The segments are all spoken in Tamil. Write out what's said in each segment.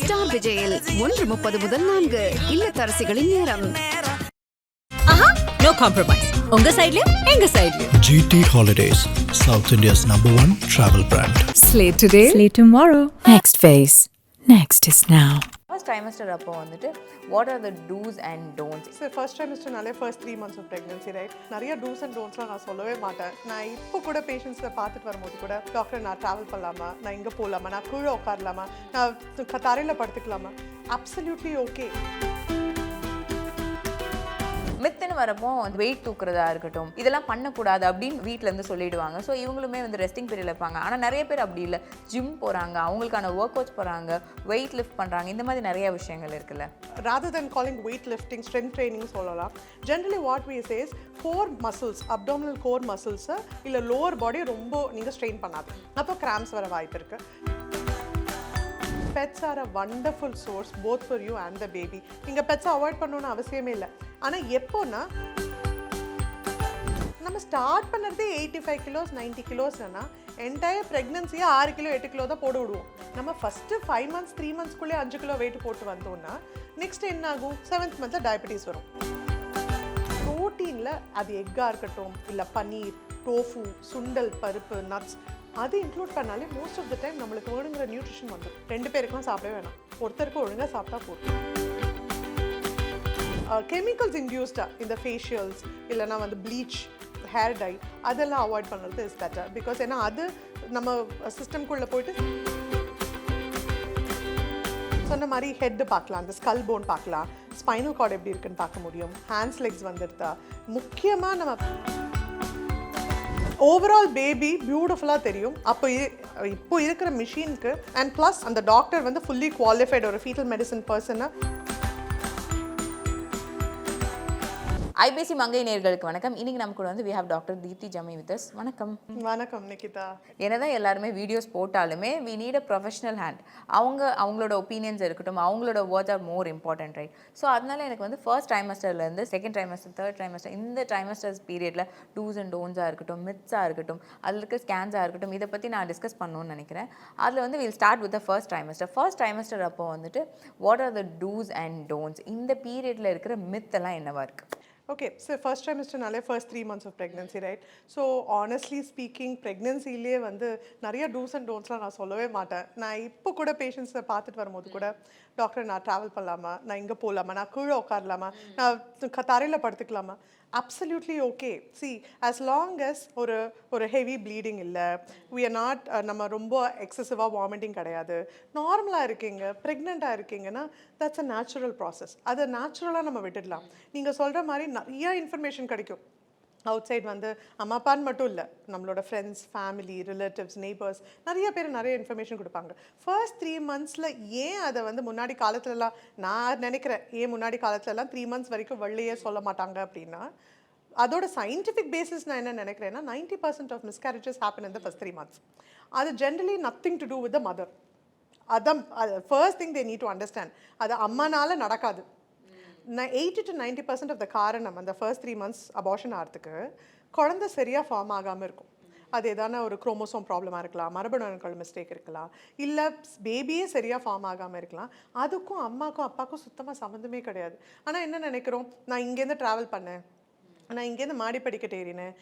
ஸ்டார் விஜயில் 1:30 முதல் 4 இல்லத்தரசிகளின் நேரம். No compromise. உங்க சைடுலயும் எங்க சைடுலயும். GT Holidays, South India's #1 travel brand. Slate today, slate tomorrow. Next phase. Next is now. First trimester அப்போ வந்துட்டு what are the dos and don'ts? So first ட்ரைமஸ்டர்னாலே first 3 months of pregnancy right. நிறைய டூஸ் அண்ட் டோன்ட்ஸ்லாம் நான் சொல்லவே மாட்டேன். நான் இப்போ கூட பேஷண்ட்ஸை பார்த்துட்டு வரும்போது கூட டாக்டர் நான் ட்ராவல் பண்ணலாமா, நான் இங்கே போகலாமா, நான் கீழே உட்காரலாமா, நான் தரையில் படுத்துக்கலாமா, அப்சல்யூட்லி ஓகே. மித்துன்னு வரப்போ வெயிட் தூக்குறதா இருக்கட்டும், இதெல்லாம் பண்ணக்கூடாது அப்படின்னு வீட்டில் இருந்து சொல்லிடுவாங்க. ஸோ இவங்களுமே வந்து ரெஸ்டிங் பீரியட் இருப்பாங்க. ஆனால் நிறைய பேர் அப்படி இல்லை, ஜிம் போகிறாங்க, அவங்களுக்கான ஒர்க் அவுட்ஸ் போகிறாங்க, வெயிட் லிஃப்ட் பண்ணுறாங்க, இந்த மாதிரி நிறைய விஷயங்கள் இருக்குல்ல. rather than calling weight lifting strength training சொல்லலாம். generally what we say is core muscles, abdominal core muscles இல்லை lower body ரொம்ப நீங்கள் ஸ்ட்ரெயின் பண்ணாது, அப்போ கிராம்ஸ் வர வாய்ப்பு இருக்குது. Pets are a wonderful source both for you and the baby. நீங்கள் பெட்ஸை அவாய்ட் பண்ணணும்னு அவசியமே இல்லை. ஆனால் எப்போன்னா நம்ம ஸ்டார்ட் பண்ணுறதே 85 kilos 90 kilosனா என்டையர் ப்ரெக்னன்சியை 6 கிலோ 8 கிலோ தான் போட விடுவோம். நம்ம ஃபஸ்ட்டு 5 months 3 monthsக்குள்ளே 5 கிலோ வெயிட் போட்டு வந்தோம்னா நெக்ஸ்ட் என்ன ஆகும்? 7th month டயபெட்டிஸ் வரும். ப்ரோட்டீனில் அது எக்காக இருக்கட்டும், இல்லை பன்னீர், டோஃபு, சுண்டல், பருப்பு, நட்ஸ், அது இன்க்ளூட் பண்ணாலே மோஸ்ட் ஆஃப் த டைம் நம்மளுக்கு வேணுங்கிற நியூட்ரிஷன் வந்துடும். 2 பேருக்குலாம் சாப்பிடவே வேணாம், ஒருத்தருக்கு ஒழுங்காக சாப்பிட்டா போதும். கெமிக்கல்ஸ் இன்டியூஸ்டாக இந்த ஃபேஷியல்ஸ் இல்லைனா வந்து ப்ளீச், ஹேர் டை, அதெல்லாம் அவாய்ட் பண்ணுறது இஸ் பெட்டர். பிகாஸ் ஏன்னா அது நம்ம சிஸ்டம்குள்ளே போயிட்டு சொன்ன மாதிரி ஹெட்டு பார்க்கலாம், அந்த ஸ்கல் போன் பார்க்கலாம், ஸ்பைனல் கார்டு எப்படி இருக்குன்னு பார்க்க முடியும், ஹேண்ட்ஸ் லெக்ஸ் வந்துடுதா. முக்கியமாக நம்ம ஓவரால் பேபி பியூட்டிஃபுல்லாக தெரியும் அப்போ இப்போ இருக்கிற மிஷினுக்கு. அண்ட் ப்ளஸ் அந்த டாக்டர் வந்து ஃபுல்லி குவாலிஃபைடு ஒரு ஃபீட்டல் மெடிசன் பர்சனை. ஐபிசி மங்கை நேயர்களுக்கு வணக்கம். இன்னைக்கு நம்ம கூட வந்து we have doctor Deepthi Jami with us. வணக்கம். வணக்கம் நிகிதா. என்னதான் எல்லாருமே வீடியோஸ் போட்டாலுமே we need a professional hand. அவங்களோட ஒப்பீனியன்ஸ் இருக்கட்டும், அவங்களோட words are more important right. So அதனால எனக்கு வந்து ஃபர்ஸ்ட் ட்ரைமஸ்டர்லேருந்து செகண்ட் ட்ரைமஸ்டர், தேர்ட் ட்ரைமஸ்டர், இந்த ட்ரைமஸ்டர்ஸ் பீரியடில் டூஸ் அண்ட் டோன்ஸாக இருக்கட்டும், மித்ஸாக இருக்கட்டும், அதில் இருக்க ஸ்கேன்ஸாக இருக்கட்டும், இதை பற்றி நான் டிஸ்கஸ் பண்ணணும்னு நினைக்கிறேன். அதில் வந்து will start with the first trimester. First trimester அப்போ வந்துட்டு what are the dos and don'ts, இந்த பீரியடில் இருக்கிற மித்தெல்லாம் என்னவா இருக்குது? ஓகே, ஸோ ஃபர்ஸ்ட் ட்ரைமஸ்டர்னாலே first 3 months of pregnancy right. So honestly speaking ப்ரெக்னன்சிலே வந்து நிறைய டூஸ் அண்ட் டோன்ட்ஸ்லாம் நான் சொல்லவே மாட்டேன். நான் இப்போ கூட பேஷண்ட்ஸை பார்த்துட்டு வரும்போது கூட டாக்டர் நான் ட்ராவல் பண்ணலாமா, நான் இங்கே போகலாமா, நான் கீழே உட்காரலாமா, நான் தரையில் படுத்துக்கலாமா, absolutely okay. See as long as ஒரு ஹெவி ப்ளீடிங் இல்லை, வி ஆர் நாட், நம்ம ரொம்ப எக்ஸசிவாக வாமிட்டிங் கிடையாது, நார்மலாக இருக்கீங்க, ப்ரெக்னெண்ட்டாக இருக்கீங்கன்னா தட்ஸ் அ நேச்சுரல் ப்ராசஸ். அதை நேச்சுரலாக நம்ம விட்டுடலாம். நீங்கள் சொல்கிற மாதிரி நிறையா இன்ஃபர்மேஷன் கிடைக்கும் அவுட் சைட். வந்து அம்மா அப்பான்னு மட்டும் இல்லை, நம்மளோட ஃப்ரெண்ட்ஸ், ஃபேமிலி, ரிலேட்டிவ்ஸ், நெய்பர்ஸ், நிறைய பேர் நிறைய இன்ஃபர்மேஷன் கொடுப்பாங்க. ஃபர்ஸ்ட் 3 monthsல ஏன் அதை வந்து முன்னாடி காலத்துலலாம் நான் நினைக்கிறேன், ஏன் முன்னாடி காலத்துலலாம் 3 months வரைக்கும் வெள்ளையே சொல்ல மாட்டாங்க அப்படின்னா அதோட சயின்டிஃபிக் பேசிஸ் நான் என்ன நினைக்கிறேன்னா 90% of miscarriages happen in the first 3 months. அது generally nothing to do with the mother. அதான் first thing they need to understand. அது அம்மானால நடக்காது. 80 to 90% ஆஃப் த காரணம் அந்த ஃபர்ஸ்ட் 3 months அபார்ஷன் ஆகிறதுக்கு குழந்தை சரியாக ஃபார்ம் ஆகாமல் இருக்கும். அது எதான ஒரு குரோமோசோம் ப்ராப்ளமாக இருக்கலாம், மரபணு அணுக்கள் மிஸ்டேக் இருக்கலாம், இல்லை பேபியே சரியாக ஃபார்ம் ஆகாமல் இருக்கலாம். அதுக்கும் அம்மாக்கும் அப்பாவுக்கும் சுத்தமாக சம்மந்தமே கிடையாது. ஆனால் என்ன நினைக்கிறோம், நான் இங்கேருந்து ட்ராவல் பண்ணேன், நான் இங்கேருந்து மாடி படிக்கட்டு ஏறினேன்,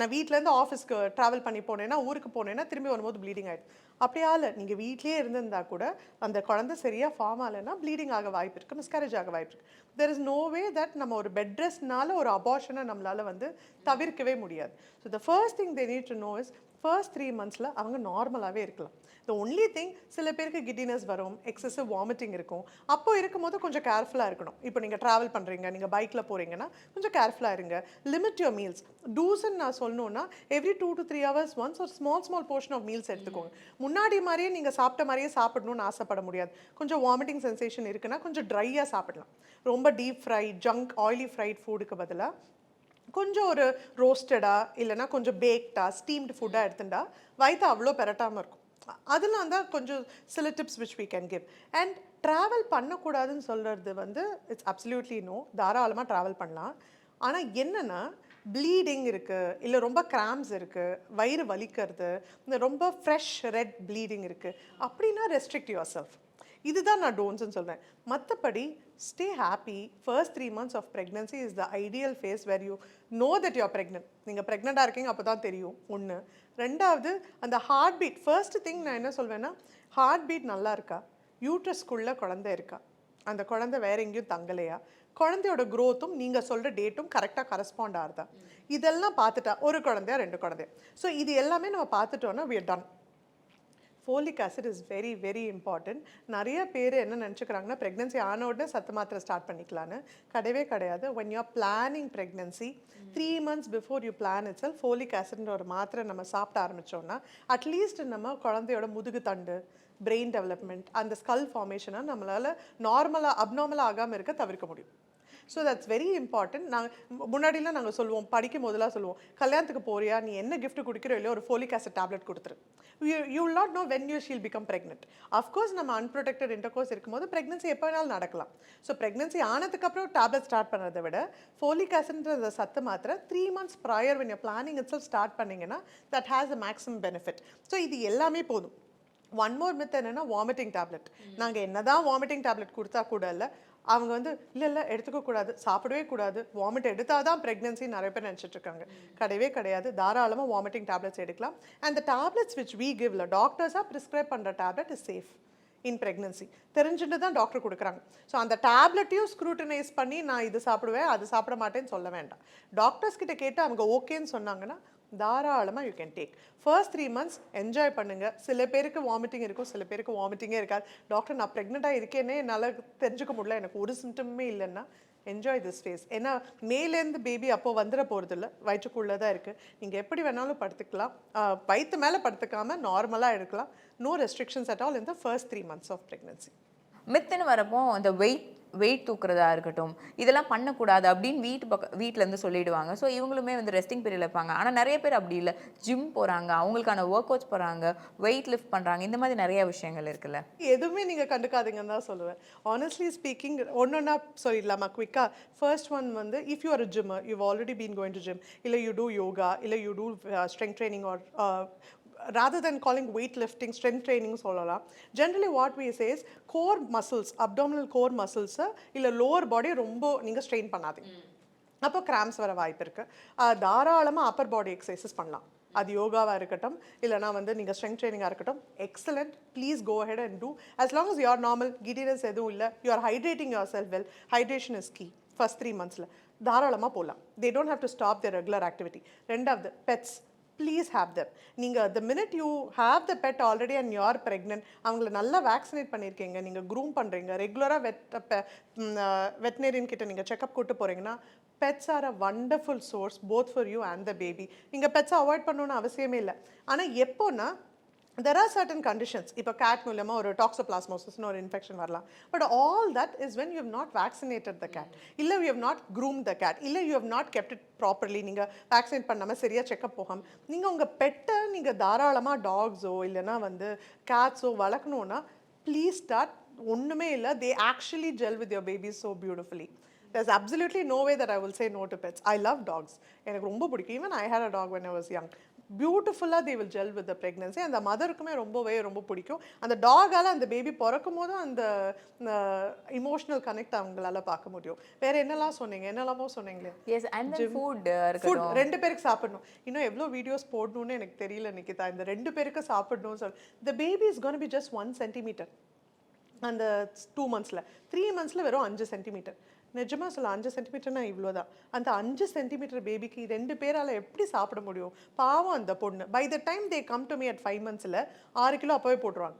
நான் வீட்டிலேருந்து ஆஃபீஸ்க்கு ட்ராவல் பண்ணி போனேன்னா, ஊருக்கு போனேன்னா திரும்பி வரும்போது ப்ளீடிங் ஆகிடுது. அப்படியே இல்லை, நீங்கள் வீட்லேயே இருந்திருந்தா கூட அந்த குழந்தை சரியாக ஃபார்ம் ஆகலைன்னா ப்ளீடிங் ஆக வாய்ப்பு இருக்குது, மிஸ்கேரேஜ் ஆக வாய்ப்பு இருக்குது. There is no way that நம்ம ஒரு பெட் ரெஸ்ட்னால ஒரு அபார்ஷனை நம்மளால் வந்து தவிர்க்கவே முடியாது. So the first thing they need to know is first 3 monthsல அவங்க நார்மலாகவே இருக்கலாம். த ஒன்லி திங், சில பேருக்கு கிட்டினஸ் வரும், எக்ஸசிவ் வாமிட்டிங் இருக்கும். அப்போ இருக்கும்போது கொஞ்சம் கேர்ஃபுல்லாக இருக்கணும். இப்போ நீங்கள் ட்ராவல் பண்ணுறீங்க, நீங்கள் பைக்கில் போகிறீங்கன்னா கொஞ்சம் கேர்ஃபுல்லாக இருங்க. Limit your meals. டூஸ்ன்னு நான் சொல்லணுன்னா எவ்ரி 2 to 3 hours ஒன்ஸ் ஒரு ஸ்மால் போர்ஷன் ஆஃப் மீல்ஸ் எடுத்துக்கோங்க. முன்னாடி மாதிரியே நீங்கள் சாப்பிட்ட மாதிரியே சாப்பிடணும்னு ஆசைப்பட முடியாது. கொஞ்சம் வாமிட்டிங் சென்சேஷன் இருக்குன்னா கொஞ்சம் ட்ரையாக சாப்பிடலாம். ரொம்ப deep fried, junk, oily fried ஃபுட்டுக்கு பதிலாக கொஞ்சம் ஒரு ரோஸ்டடாக இல்லைனா கொஞ்சம் பேக்டாக, ஸ்டீம்டு ஃபுட்டாக எடுத்துட்டா வயிற்று அவ்வளோ பெரட்டாமல் இருக்கும். அதெல்லாம் தான் கொஞ்சம் சில tips which we can give. And travel பண்ணக்கூடாதுன்னு சொல்கிறது வந்து இட்ஸ் அப்சல்யூட்லி நோ. தாராளமாக ட்ராவல் பண்ணலாம். ஆனால் என்னென்னா ப்ளீடிங் இருக்குது, இல்லை ரொம்ப கிராம்ஸ் இருக்குது, வயிறு வலிக்கிறது, இந்த ரொம்ப ஃப்ரெஷ் ரெட் ப்ளீடிங் இருக்குது அப்படின்னா ரெஸ்ட்ரிக்ட் யுவர் செல்ஃப். இதுதான் நான் டோன்ட்ஸ்ன்னு சொல்கிறேன். மற்றபடி stay happy. First 3 months of pregnancy is the ideal phase where you know that you are pregnant. நீங்கள் ப்ரெக்னெண்ட்டாக இருக்கீங்க அப்போ தான் தெரியும் ஒன்று. ரெண்டாவது அந்த ஹார்ட் பீட். ஃபர்ஸ்ட் திங் நான் என்ன சொல்வேன்னா, ஹார்ட் பீட் நல்லா இருக்கா, யூட்ரஸ்குள்ளே குழந்தை இருக்கா, அந்த குழந்தை வேற எங்கேயும் தங்கலையா, குழந்தையோட க்ரோத்தும் நீங்கள் சொல்கிற டேட்டும் கரெக்டாக கரஸ்பாண்ட் ஆகுதா, இதெல்லாம் பார்த்துட்டா ஒரு குழந்தையா 2 குழந்தையா. ஸோ இது எல்லாமே நம்ம பார்த்துட்டோன்னா we are done. Folic acid is very very important. நிறைய பேர் என்ன நினச்சிக்கிறாங்கன்னா ப்ரெக்னென்சி ஆன உடனே சத்து மாத்திரை ஸ்டார்ட் பண்ணிக்கலான்னு. கிடையவே கிடையாது. when you are planning pregnancy 3 months before you plan itself folic ஆசிட்ன்ற ஒரு மாத்திரை நம்ம சாப்பிட ஆரம்பித்தோன்னா அட்லீஸ்ட் நம்ம குழந்தையோட முதுகு தண்டு, பிரெயின் டெவலப்மெண்ட், அந்த ஸ்கல் ஃபார்மேஷனை நம்மளால் அப்நார்மலாக ஆகாமல் இருக்க தவிர்க்க முடியும். So that's very important. நாங்கள் முன்னாடிலாம் நாங்கள் சொல்லுவோம், படிக்கும் போதெல்லாம் சொல்லுவோம், கல்யாணத்துக்கு போறியா நீ என்ன gift கொடுக்குறோ இல்லையோ ஒரு ஃபோலிக் ஆசிட் டேப்லெட் கொடுத்துரு. You will not know when you she'll become pregnant. Of course நம்ம அன்ப்ரொடெக்டட் இன்டர்கோர்ஸ் இருக்கும்போது ப்ரெக்னன்சி எப்போ வேணாலும் நடக்கலாம். ஸோ ப்ரெக்னன்சி ஆனதுக்கப்புறம் டேப்லெட் ஸ்டார்ட் பண்ணுறதை விட ஃபோலிக் ஆசிட்ன்ற சத்து மாத்திரை 3 months prior when you're planning itself start பண்ணிங்கன்னா that has a maximum benefit. So இது எல்லாமே போதும். ஒன் மோர் மித் என்னென்னா வாமிட்டிங் டேப்லெட். நாங்கள் என்ன தான் வாமிட்டிங் டேப்லெட் கொடுத்தா கூட இல்லை, அவங்க வந்து இல்லை எடுத்துக்கக்கூடாது, சாப்பிடவே கூடாது, வாமிட் எடுத்தால் தான் ப்ரெக்னன்சி நிறைய பேர் நினச்சிட்ருக்காங்க. கிடையவே கிடையாது. தாராளமாக வாமிட்டிங் டேப்லெட்ஸ் எடுக்கலாம். And the tablets which we கிவ்ல டாக்டர்ஸாக ப்ரிஸ்கிரைப் பண்ணுற tablet is safe in pregnancy. தெரிஞ்சுட்டு தான் டாக்டர் கொடுக்குறாங்க. ஸோ அந்த டேப்லெட்டையும் ஸ்க்ரூட்டனைஸ் பண்ணி நான் இது சாப்பிடுவேன் அது சாப்பிட மாட்டேன்னு சொல்ல வேண்டாம். டாக்டர்ஸ் கிட்ட கேட்டு அவங்க ஓகேன்னு சொன்னாங்கன்னா தாராளமாக you can take. First 3 months enjoy பண்ணுங்கள். சில பேருக்கு வாமிட்டிங் இருக்கும், சில பேருக்கு வாமிட்டிங்கே இருக்காது. டாக்டர் நான் ப்ரெக்னெண்ட்டாக இருக்கேன்னே என்னால் தெரிஞ்சுக்க முடியல, எனக்கு ஒரு சிம்டமே இல்லைன்னா என்ஜாய் திஸ் ஃபேஸ். ஏன்னா மேலேருந்து பேபி அப்போது வந்துட போகிறது இல்லை, வயிற்றுக்குள்ளே தான் இருக்குது. நீங்கள் எப்படி வேணாலும் படுத்துக்கலாம், வயிற்று மேலே படுத்துக்காமல் நார்மலாக எடுக்கலாம். No restrictions at all in the first 3 months of pregnancy. மித்துன்னு வரப்போ இந்த வெயிட் தூக்குறதா இருக்கட்டும், இதெல்லாம் பண்ணக்கூடாது அப்படின்னு வீட்டிலேருந்து சொல்லிடுவாங்க. ஸோ இவங்களுமே வந்து ரெஸ்டிங் பீரியட் இருப்பாங்க. ஆனால் நிறைய பேர் அப்படி இல்லை, ஜிம் போகிறாங்க, அவங்களுக்கான ஒர்க் அவுட்ஸ் போகிறாங்க, வெயிட் லிஃப்ட் பண்ணுறாங்க, இந்த மாதிரி நிறைய விஷயங்கள் இருக்குல்ல. எதுவுமே நீங்கள் கண்டுக்காதீங்கன்னு தான் சொல்லுவேன். ஆனஸ்ட்லி ஸ்பீக்கிங் ஒன்றா சொல்லிடலாமா குவிக்காக. ஃபர்ஸ்ட் ஒன் வந்து if you are a gymmer, you already been going to gym, இல்லை யூ டூ யோகா, இல்லை you do strength training or rather than calling weightlifting strength training சொல்லலாம். generally what we say is core muscles, abdominal core muscles இல்ல lower body ரொம்ப நீங்கள் ஸ்ட்ரெயின் பண்ணாதீங்க, அப்போ கிராம்ஸ் வர வாய்ப்பு இருக்குது. தாராளமாக அப்பர் பாடி எக்ஸசைசஸ் பண்ணலாம். அது யோகாவாக இருக்கட்டும், இல்லைனா வந்து நீங்கள் ஸ்ட்ரெங்த் ட்ரைனிங்காக இருக்கட்டும், excellent. Please go ahead and do as long as you are normal, giddiness எதுவும் இல்லை, you are hydrating yourself well. hydration is key first 3 monthsல. தாராளமாக போகலாம். they don't have to stop their regular activity. ரெண்டாவது பெட்ஸ், ப்ளீஸ் ஹேவ் தம். நீங்கள் the minute you have the pet already and you are pregnant, அவங்கள நல்லா வேக்சினேட் பண்ணியிருக்கீங்க, நீங்கள் க்ரூம் பண்ணுறீங்க, ரெகுலராக வெட்னரியன் கிட்ட நீங்கள் செக்அப் கூட்டு போகிறீங்கன்னா pets are a wonderful source both for you and the baby. நீங்கள் பெட்ஸை அவாய்ட் பண்ணணும்னு அவசியமே இல்லை. ஆனால் எப்போன்னா there are certain conditions. இப்போ கேட் மூலமாக ஒரு டாக்ஸோபிளாஸ்மோசிஸ்னு ஒரு இன்ஃபெக்ஷன் வரலாம். But all that is when you have not vaccinated the cat, இல்லை you have not groomed the cat, இல்லை you have not kept it properly. நீங்கள் வேக்சினேட் பண்ணாமல் சரியாக செக்அப் போகாமல் நீங்கள் உங்கள் பெட்டை நீங்கள் தாராளமாக டாக்ஸோ இல்லைனா வந்து கேட்ஸோ வளர்க்கணுன்னா ப்ளீஸ் ஸ்டார்ட். ஒன்றுமே இல்லை, they actually gel with your babies so beautifully. There's absolutely no way that I will say no to pets. I love dogs. எனக்கு ரொம்ப பிடிக்கும். Even I had a dog when I was young. பியூட்டிஃபுல்லாக they will gel with the pregnancy. அந்த மதருக்குமே ரொம்ப பிடிக்கும். அந்த டாகால் அந்த பேபி பிறக்கும் போதும் அந்த இமோஷனல் கனெக்ட் அவங்களால பார்க்க முடியும். வேற என்னெல்லாம் சொன்னீங்க, என்னெல்லாமோ சொன்னீங்களே. எஸ், அண்ட் ஃபுட் 2 பேருக்கு சாப்பிடணும். இன்னும் எவ்வளோ வீடியோஸ் போடணும்னு எனக்கு தெரியல நிக்கிதா. இந்த 2 பேருக்கு சாப்பிடணும்னு சொல்லி the baby is going to be just 1 centimeter அந்த 2 monthsல. 3 monthsல வெறும் 5 centimeter. நிஜமாக சொல்ல 5 சென்டிமீட்டர்னா இவ்வளோ தான். அந்த 5 சென்டிமீட்டர் பேபிக்கு 2 பேரால் எப்படி சாப்பிட முடியும்? பாவம் அந்த பொண்ணு. By the time they come to me at 5 monthsல 6 கிலோ அப்போவே போட்டுருவாங்க.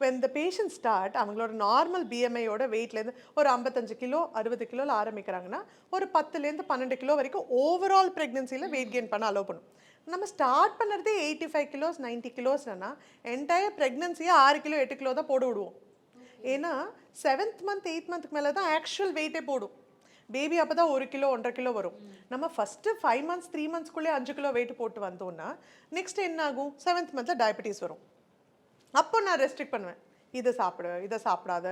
when the patient start அவங்களோட நார்மல் பிஎம்ஐயோட வெயிட்லேருந்து ஒரு 55 கிலோ 60 கிலோவில் ஆரம்பிக்கிறாங்கன்னா ஒரு 10லேருந்து 12 கிலோ வரைக்கும் ஓவரால் ப்ரெக்னென்சியில் வெயிட் கெயின் பண்ண அலோவ் பண்ணும். நம்ம ஸ்டார்ட் பண்ணுறதே 85 கிலோஸ் 90 கிலோஸ்னா என்டையர் ப்ரெக்னென்சியை 6 கிலோ 8 கிலோ தான் போட விடுவோம். ஏன்னா 7th month 8th month மேலே தான் ஆக்சுவல் வெயிட்டே போடும். பேபி அப்போ தான் 1 கிலோ 1.5 கிலோ வரும். நம்ம ஃபஸ்ட்டு 5 months 3 monthsக்குள்ளே 5 கிலோ வெயிட் போட்டு வந்தோம்னா நெக்ஸ்ட் என்ன ஆகும்? 7th monthல டயபெட்டிஸ் வரும். அப்போ நான் ரெஸ்ட்ரிக்ட் பண்ணுவேன், இதை சாப்பிடாத,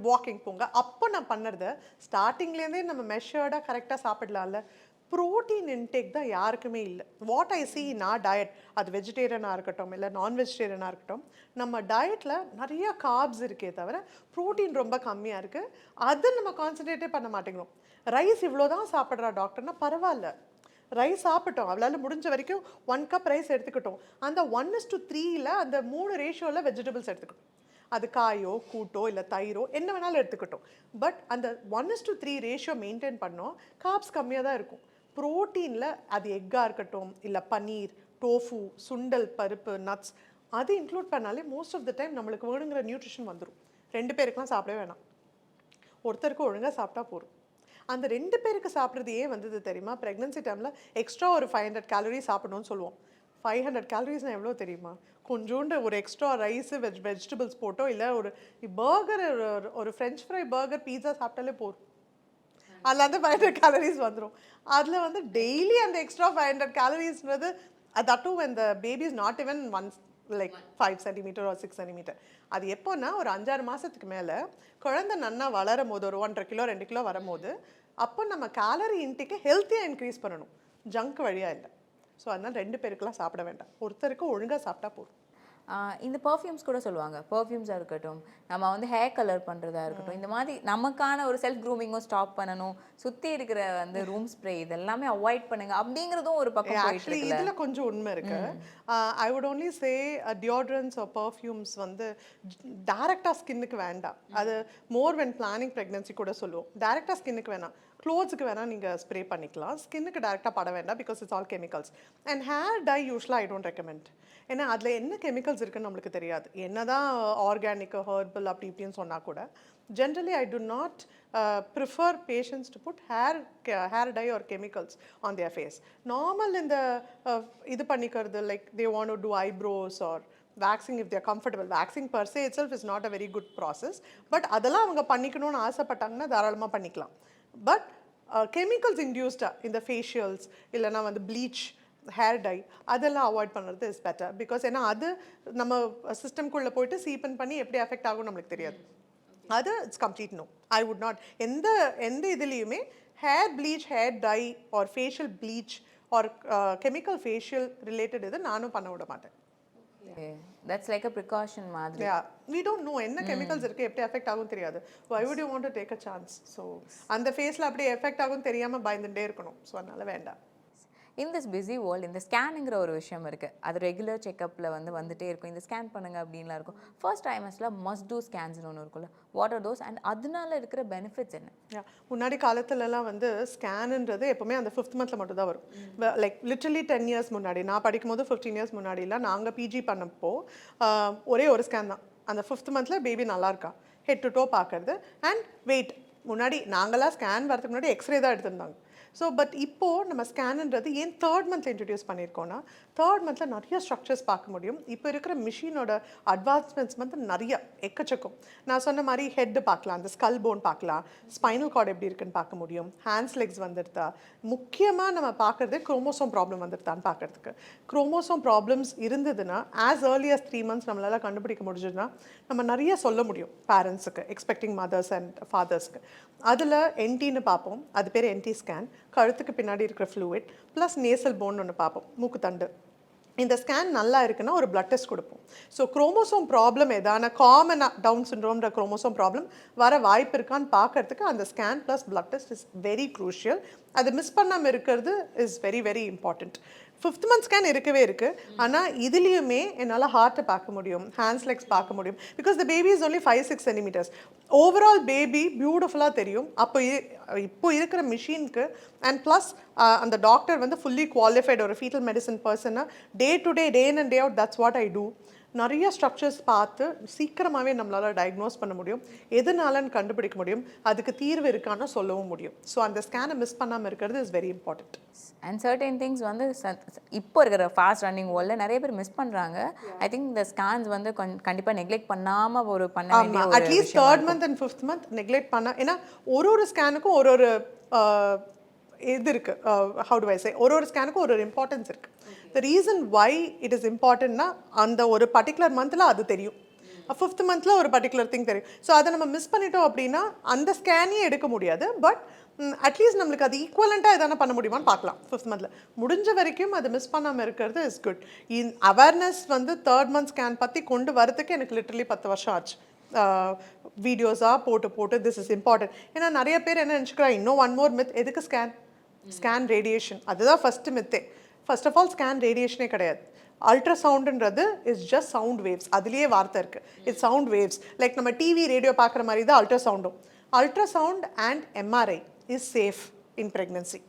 வாக்கிங் போங்க. அப்போ நான் பண்ணுறத ஸ்டார்டிங்லேருந்தே நம்ம மெஷர்டாக கரெக்டாக சாப்பிடலாம்ல. ப்ரோட்டீன் இன்டேக் தான் யாருக்குமே இல்லை. What I see in our diet, அது வெஜிடேரியனாக இருக்கட்டும் இல்லை நான் வெஜிடேரியனாக இருக்கட்டும், நம்ம டயட்டில் நிறைய கார்ப்ஸ் இருக்கே தவிர ப்ரோட்டீன் ரொம்ப கம்மியாக இருக்குது. அதை நம்ம கான்சன்ட்ரேட்டே பண்ண மாட்டேங்கிறோம். ரைஸ் இவ்வளோ தான் சாப்பிட்றா டாக்டர்னா பரவாயில்ல, ரைஸ் சாப்பிட்டோம், அவளால் முடிஞ்ச வரைக்கும் 1 கப் ரைஸ் எடுத்துக்கிட்டோம். அந்த 1:3 அந்த 3 ரேஷியோவில் வெஜிடபிள்ஸ் எடுத்துக்கிட்டோம். அது காயோ கூட்டோ இல்லை தயிரோ என்ன வேணாலும் எடுத்துக்கிட்டோம். பட் அந்த 1:3 ரேஷியோ மெயின்டைன் பண்ணோம். கார்ப்ஸ் கம்மியாக தான் இருக்கும். ப்ரோட்டீனில் அது எக்காக இருக்கட்டும் இல்லை பன்னீர், டோஃபு, சுண்டல் பருப்பு, நட்ஸ், அது இன்க்ளூட் பண்ணாலே மோஸ்ட் ஆஃப் த டைம் நம்மளுக்கு வேணுங்கிற நியூட்ரிஷன் வந்துடும். 2 பேருக்குலாம் சாப்பிடவே வேணாம், ஒருத்தருக்கு ஒழுங்காக சாப்பிட்டா போதும். அந்த 2 பேருக்கு சாப்பிட்றது ஏன் வந்தது தெரியுமா? ப்ரெக்னன்சி டைமில் எக்ஸ்ட்ரா ஒரு 500 கேலரிஸ் சாப்பிடணும்னு சொல்லுவோம். 500 கேலரிஸ்னால் எவ்வளோ தெரியுமா? கொஞ்சோண்டு ஒரு எக்ஸ்ட்ரா ரைஸு வெஜிடபிள்ஸ் போட்டோ இல்லை ஒரு பர்கர், ஒரு ஃப்ரெஞ்ச் ஃப்ரை பர்கர் பீஸா சாப்பிட்டாலே போதும். அதில் வந்து 500 கேலரிஸ் வந்துடும். அதில் வந்து டெய்லி அந்த எக்ஸ்ட்ரா 500 கேலரிஸ்ன்றது that too when the baby is not even like 5 centimeter or 6 centimeter. அது எப்போன்னா ஒரு 5-6 மாதத்துக்கு மேலே குழந்தை நன்னா வளரும் போது, ஒரு 1.5 கிலோ 2 கிலோ வரும்போது, அப்போ நம்ம கேலரி இன்டேக்கை ஹெல்த்தியாக இன்க்ரீஸ் பண்ணணும், ஜங்க் வழியாக இல்லை. ஸோ அதனால் 2 பேருக்குலாம் சாப்பிட வேண்டாம், ஒருத்தருக்கு ஒழுங்காக சாப்பிட்டா போதும். இந்த பர்ஃப்யூம்ஸ் கூட சொல்லுவாங்க, பர்ஃப்யூம்ஸாக இருக்கட்டும், நம்ம வந்து ஹேர் கலர் பண்ணுறதா இருக்கட்டும், இந்த மாதிரி நமக்கான ஒரு செல்ஃப் க்ரூமிங்கும் ஸ்டாப் பண்ணணும், சுற்றி இருக்கிற வந்து ரூம் ஸ்ப்ரே இதெல்லாமே அவாய்ட் பண்ணுங்க அப்படிங்கிறதும் ஒரு பக்கம். ஆக்சுவலி இதில் கொஞ்சம் உண்மை இருக்கு. I would only say deodorants or perfumes வந்து டேரெக்டாக ஸ்கின்னுக்கு வேண்டாம். அது மோர் வென் பிளானிங் ப்ரெக்னன்சி கூட சொல்லுவோம். டேரெக்டாக ஸ்கின்னுக்கு வேணாம், க்ளோத்ஸுக்கு வேணால் நீங்கள் ஸ்ப்ரே பண்ணிக்கலாம். ஸ்கின்னுக்கு டேரெக்டாக பட வேண்டாம், because it's all chemicals. And hair dye யூஸ்வலாக ஐ டோன்ட் ரெக்கமெண்ட். ஏன்னா அதில் என்ன கெமிக்கல்ஸ் இருக்குன்னு நம்மளுக்கு தெரியாது. என்ன தான் ஆர்கானிக் ஹெர்பல் அப்படி இப்படின்னு சொன்னால் கூட generally I do not prefer patients to put hair dye or chemicals on their face. Normal in the இது பண்ணிக்கிறது, like they want to do eyebrows or waxing if they are comfortable. Waxing per se itself is not a very good process, but அதெல்லாம் அவங்க பண்ணிக்கணும்னு ஆசைப்பட்டாங்கன்னா தாராளமாக பண்ணிக்கலாம். பட் கெமிக்கல்ஸ் இன்டியூஸ்டாக இந்த ஃபேஷியல்ஸ் இல்லைனா வந்து ப்ளீச், ஹேர் டை அதெல்லாம் அவாய்ட் பண்ணுறது இஸ் பெட்டர். பிகாஸ் ஏன்னா அது நம்ம சிஸ்டம்குள்ளே போயிட்டு சீப்பன் பண்ணி எப்படி அஃபெக்ட் ஆகும் நம்மளுக்கு தெரியாது. அது it's complete no. I would not எந்த இதுலேயுமே hair bleach, hair dye or facial bleach or chemical facial related இது நானும் பண்ண விட மாட்டேன். That's like a precaution மாதிரி. Yeah, we don't know என்ன கெமிக்கல்ஸ் இருக்கு, எப்படி எஃபெக்ட் ஆகும் தெரியாது. Why would you want to take a chance? So அந்த ஃபேஸில் அப்படியே எஃபெக்ட் ஆகும் தெரியாமல் பயந்துட்டே இருக்கணும். ஸோ அதனால வேண்டாம். இன் திஸ் பிஸி வேர்ல்டு இந்த ஸ்கேனுங்கிற ஒரு விஷயம் இருக்குது, அது ரெகுலர் செக்கப்பில் வந்துட்டே இருக்கும். இந்த ஸ்கேன் பண்ணுங்க அப்படின்லாம் இருக்கும். ஃபர்ஸ்ட் டைமர்ஸில் மஸ்ட் டூ ஸ்கேன்ஸ்னு ஒன்று இருக்குல்ல, வாட் ஆர் தோஸ் அண்ட் அதனால இருக்கிற பெனிஃபிட்ஸ் என்ன? முன்னாடி காலத்துலலாம் வந்து ஸ்கேனுன்றது எப்போவுமே அந்த 5th மந்த்தில் மட்டும் தான் வரும். லைக் லிட்டரலி 10 years முன்னாடி, நான் படிக்கும்போது 15 years முன்னாடிலாம் நாங்கள் பிஜி பண்ணப்போ ஒரே ஒரு ஸ்கேன் தான். அந்த 5th மந்தில் பேபி நல்லா இருக்கா, ஹெட் டு டோ பார்க்கறது அண்ட் வெயிட். முன்னாடி நாங்களாம் ஸ்கேன் வரதுக்கு முன்னாடி எக்ஸ்ரே தான் எடுத்திருந்தாங்க. ஸோ பட் இப்போது நம்ம ஸ்கேனுன்றது ஏன் 3rd month இன்ட்ரடியூஸ் பண்ணியிருக்கோன்னா, 3rd monthல நிறைய ஸ்ட்ரக்சர்ஸ் பார்க்க முடியும். இப்போ இருக்கிற மிஷினோட அட்வான்ஸ்மெண்ட்ஸ் வந்து நிறைய எக்கச்சக்கம். நான் சொன்ன மாதிரி ஹெட்டு பார்க்கலாம், அந்த ஸ்கல் போன் பார்க்கலாம், ஸ்பைனல் கார்டு எப்படி இருக்குன்னு பார்க்க முடியும், ஹேண்ட்ஸ் லெக்ஸ் வந்துடுதா, முக்கியமாக நம்ம பார்க்குறது குரோமோசோம் ப்ராப்ளம் வந்துடுதான்னு பார்க்குறதுக்கு. குரோமோசோம் ப்ராப்ளம்ஸ் இருந்ததுன்னா ஆஸ் ஏர்லி as 3 months நம்மளால் கண்டுபிடிக்க முடிஞ்சதுன்னா நம்ம நிறைய சொல்ல முடியும் பேரண்ட்ஸுக்கு, எக்ஸ்பெக்டிங் மதர்ஸ் அண்ட் ஃபாதர்ஸ்க்கு. அதில் என்டின்னு பார்ப்போம், அது பேர் என்டி ஸ்கேன். கழுத்துக்கு பின்னாடி இருக்கிற ஃப்ளூயிட் ப்ளஸ் நேசல் போன் ஒன்று பார்ப்போம், மூக்குத்தண்டு. இந்த ஸ்கேன் நல்லா இருக்குன்னா ஒரு பிளட் டெஸ்ட் கொடுப்போம். ஸோ குரோமோசோம் ப்ராப்ளம் எதான காமனாக டவுன் சிண்ட்ரோம்ன்ற குரோமோசோம் ப்ராப்ளம் வர வாய்ப்பு இருக்கான்னு பார்க்கறதுக்கு அந்த scan plus blood test is very crucial. அது மிஸ் பண்ணாமல் இருக்கிறது is very very important. 5th month scan இருக்கவே இருக்குது. ஆனால் இதுலேயுமே என்னால் ஹார்ட்டை பார்க்க முடியும், ஹேண்ட்ஸ் லெக்ஸ் பார்க்க முடியும். Because the baby is only 5-6 centimeters. Overall baby பியூட்டிஃபுல்லாக தெரியும். இப்போ இருக்கிற மிஷினுக்கு அண்ட் ப்ளஸ் அந்த டாக்டர் வந்து ஃபுல்லி குவாலிஃபைடு ஒரு ஃபீட்டல் மெடிசன் பர்சனாக day to day and day out that's what I do. நிறைய ஸ்ட்ரக்சர்ஸ் பார்த்து சீக்கிரமாகவே நம்மளால் டயக்னோஸ் பண்ண முடியும், எதுனாலன்னு கண்டுபிடிக்க முடியும், அதுக்கு தீர்வு இருக்கான்னு சொல்லவும் முடியும். ஸோ அந்த ஸ்கேனை மிஸ் பண்ணாமல் இருக்கிறது is very important. And certain things வந்து இப்போ இருக்கிற ஃபாஸ்ட் ரன்னிங் வேர்ல்டில் நிறைய பேர் மிஸ் பண்ணுறாங்க. ஐ திங்க் இந்த ஸ்கேன்ஸ் வந்து கண்டிப்பாக நெக்லெக்ட் பண்ணாமல் ஒரு பண்ண வேண்டிய at least 3rd month and 5th month neglect பண்ண. ஏன்னா ஒரு ஸ்கேனுக்கும் ஒரு இது இருக்குது, ஹவு டு ஐ சே, ஒரு ஸ்கேனுக்கும் ஒரு இம்பார்ட்டன்ஸ் இருக்குது. The reason why it is இம்பார்ட்டன்ட்னா அந்த ஒரு பர்டிகுலர் மந்தில் அது தெரியும், 5th monthல ஒரு பர்டிகுலர் திங் தெரியும். ஸோ அதை நம்ம மிஸ் பண்ணிட்டோம் அப்படின்னா அந்த ஸ்கேனையே எடுக்க முடியாது. பட் அட்லீஸ்ட் நம்மளுக்கு அது ஈக்குவலண்ட்டாக எதனா பண்ண முடியுமான்னு பார்க்கலாம் 5th மந்தில். முடிஞ்ச வரைக்கும் அது மிஸ் பண்ணாமல் இருக்கிறது இஸ் குட். அவேர்னஸ் வந்து 3rd month ஸ்கேன் பற்றி கொண்டு வரதுக்கு எனக்கு லிட்டரலி 10 வருஷம் ஆச்சு. வீடியோஸாக போட்டு திஸ் இஸ் இம்பார்ட்டன்ட். ஏன்னா நிறைய பேர் என்ன நினச்சிக்கிறாங்க, இன்னும் 1 more myth, எதுக்கு ஸ்கேன் ரேடியேஷன், அதுதான் ஃபஸ்ட்டு மித்தே. ஃபர்ஸ்ட் ஆஃப் ஆல் ஸ்கேன் ரேடியேஷனே கிடையாது. அல்ட்ராசவுண்டுன்றது இஸ் ஜஸ்ட் சவுண்ட் வேவ்ஸ். அதுலேயே வார்த்தை இருக்குது, இட்ஸ் சவுண்ட் வேவ்ஸ். லைக் நம்ம டிவி ரேடியோ பார்க்குற மாதிரி தான் அல்ட்ராசவுண்டும். Ultrasound and MRI is safe in pregnancy.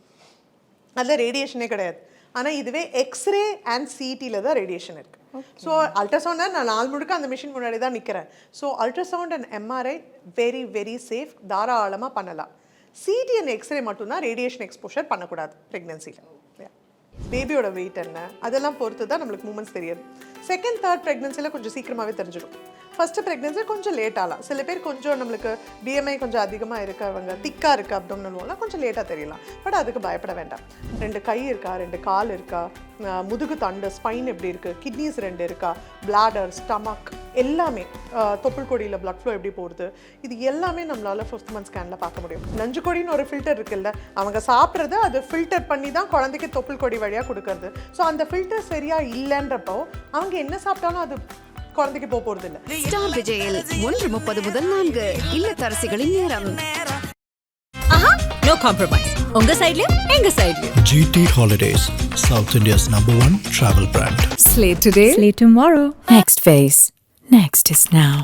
அதில் ரேடியேஷனே கிடையாது. ஆனால் இதுவே எக்ஸ்ரே அண்ட் சிடியில் தான் ரேடியேஷன் இருக்குது. ஸோ அல்ட்ராசவுண்டை நான் நாள் முழுக்க அந்த மிஷின் முன்னாடி தான் நிற்கிறேன். So ultrasound and MRI very very safe, தாராளமாக பண்ணலாம். சிடி அண்ட் எக்ஸ்ரே மட்டும்தான் ரேடியேஷன் எக்ஸ்போஷர் பண்ணக்கூடாது ப்ரெக்னன்சியில். பேபியோட வெயிட் என்ன அதெல்லாம் பொறுத்து தான் நம்மளுக்கு மூமெண்ட்ஸ் தெரியாது. 2nd 3rd ப்ரெக்னன்சியில் கொஞ்சம் சீக்கிரமாகவே தெரிஞ்சிடும். ஃபஸ்ட்டு ப்ரெக்னன்சி கொஞ்சம் லேட் ஆகலாம். சில பேர் கொஞ்சம் நம்மளுக்கு பிஎம்ஐ கொஞ்சம் அதிகமாக இருக்கவங்க, திக்காக இருக்குது அப்டோமினல் கொஞ்சம் லேட்டாக தெரியலாம். பட் அதுக்கு பயப்பட வேண்டாம். 2 கை இருக்கா, 2 கால் இருக்கா, முதுகு தண்டு ஸ்பைன் எப்படி இருக்குது, கிட்னிஸ் 2 இருக்கா, பிளாடர், ஸ்டமக் எல்லாமே, தொப்புள் கொடியில் பிளட் ஃப்ளோ எப்படி போகுது, இது எல்லாமே நம்மளால் 5th month ஸ்கேனில் பார்க்க முடியும். நஞ்சு கொடின்னு ஒரு ஃபில்டர் இருக்குல்ல, அவங்க சாப்பிட்றது அது ஃபில்டர் பண்ணி தான் குழந்தைக்கு தொப்புள் கொடி வழியாக கொடுக்கறது. ஸோ அந்த ஃபில்டர் சரியாக இல்லைன்றப்போ அவங்க என்ன சாப்பிட்டாலும் அது குழந்தைக்கு போகிறது இல்லை. ஸ்டார் விஜயில் 1:30 முதல் 4 இல்லத்தரசிகளின் நேரம். No compromise. உங்க சைடுலயும் எங்க சைடுலயும். GT Holidays, South India's #1 travel brand. Slate today, Slate tomorrow. Next phase. Next is now.